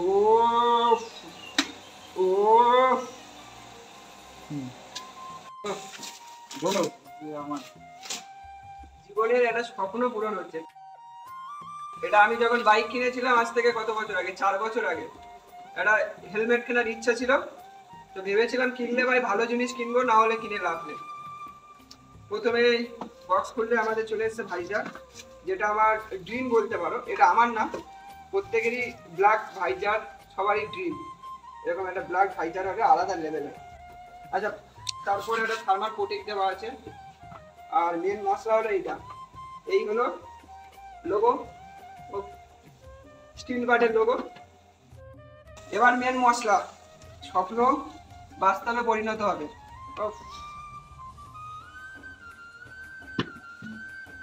ও ও বলো, আমার জীবনের একটা স্বপ্ন পূরণ হচ্ছে। এটা আমি যখন বাইক কিনেছিলাম আজ থেকে কত বছর আগে, 4 বছর আগে, একটা হেলমেট কেনার ইচ্ছা ছিল। তো ভেবেছিলাম কিনলে ভাই ভালো জিনিস কিনবো, না হলে কিনে লাভ নেই। প্রথমে বক্স খুললে আমাদের চলে এসেছে ভাইজার, যেটা আমার ড্রিম বলতে পারো। এটা আমার না, প্রত্যেকেরই ব্ল্যাক ভাইজার, সবারই ড্রিম এরকম একটা ব্ল্যাক ভাইজার হবে আলাদা লেভেলে। আচ্ছা, তারপরে একটা থার্মাল কোটিং দেওয়া আছে। আর মেন মশলা হলো এইটা, এই হলো লোগো, স্টিল বাটের লোগো। এবার মেন মশলা, স্বপ্ন বাস্তবে পরিণত হবে।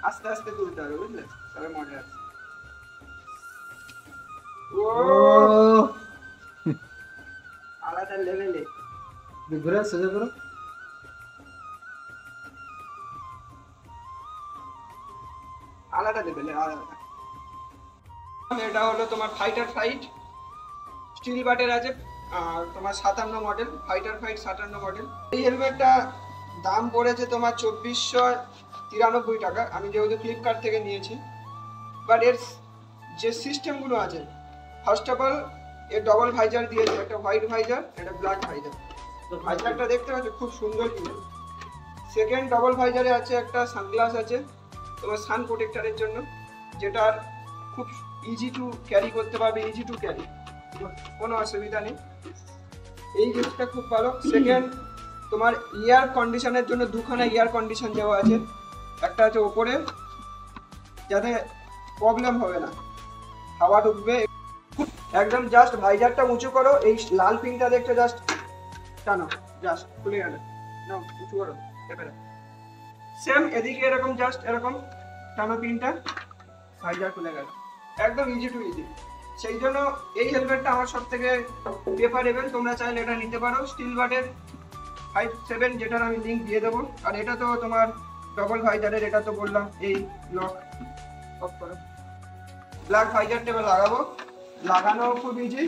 আস্তে আস্তে তুলতে হবে, বুঝলে, তবে মজা আছে। ও আলাদা লেভেলে ঘুরে সোজা করো। আলাদা লেভেলে আলাদা। এটা হলো তোমার ফাইটার ফাইট, স্টিল বাটের আছে। আর তোমার 57 মডেল, ফাইটার ফাইট 57 মডেল। এই হেলমেটটা দাম পড়েছে তোমার 2493 টাকা, আমি যেহেতু ফ্লিপকার্ট থেকে নিয়েছি। বাট এর যে সিস্টেমগুলো আছে, ফার্স্ট অফ অল এর ডবল ভাইজার দিয়েছে, একটা হোয়াইট ভাইজার, একটা ব্ল্যাক ভাইজার। তো ভাইজারটা দেখতে পাচ্ছ খুব সুন্দর কিন্তু। সেকেন্ড ডবল ভাইজারে আছে একটা সানগ্লাস আছে তোমার সান প্রোটেক্টরের জন্য, যেটার খুব ইজি টু ক্যারি করতে পারবে, ইজি টু ক্যারি, কোনো অসুবিধা নেই। এই জিনিসটা খুব ভালো। সেকেন্ড তোমার এয়ার কন্ডিশনের জন্য দুখানা এয়ার কন্ডিশন দেওয়া আছে, একটা আছে ওপরে, যাতে প্রবলেম হবে না, হাওয়া ঢুকবে। একদম জাস্ট ভাইজারটা উঁচু করো, এই লাল পিনটা দেখতে জাস্ট টানো, জাস্ট খুলে গেল। নাও উঁচু করো, এবারে সেম এদিকে এরকম জাস্ট এরকম টানো পিনটা, ভাইজার খুলে গেল। একদম ইজি টু ইজি। সেই জন্য এই হেলমেটটা আমার সব থেকে প্রেফারেবল। তোমরা চাইলে এটা নিতে পারো, স্টিল বাটের 57, যেটার আমি লিঙ্ক দিয়ে দেবো। আর এটা তো তোমার ডবল ভাইজারের, এটা তো বললাম। এই লক অফ করো, ব্ল্যাক ভাইজারটা এবার লাগাবো। লাগানো খুব ইজি,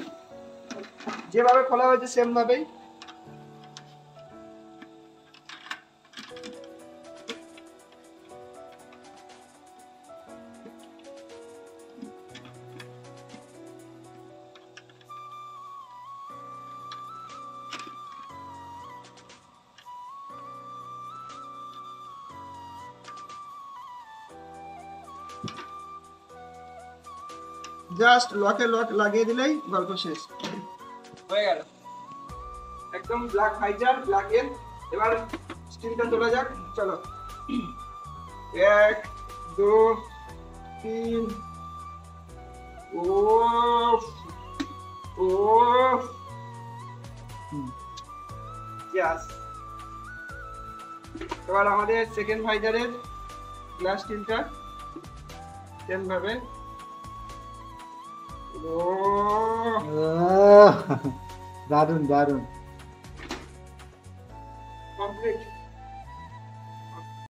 যেভাবে খোলা হয়েছে সেম ভাবেই। জাস্ট লকে লক লাগিয়ে দিলেই গল্প শেষ হয়ে গেল। একদম ব্ল্যাক ভাইজার, ব্ল্যাক এর। এবার স্টিলটা তোলা যাক, চলো। 1 2 3। ও ও এবার আমাদের সেকেন্ড ভাইজারের গ্লাস স্টিলটা সেম ভাবে। ও দারুন দারুন।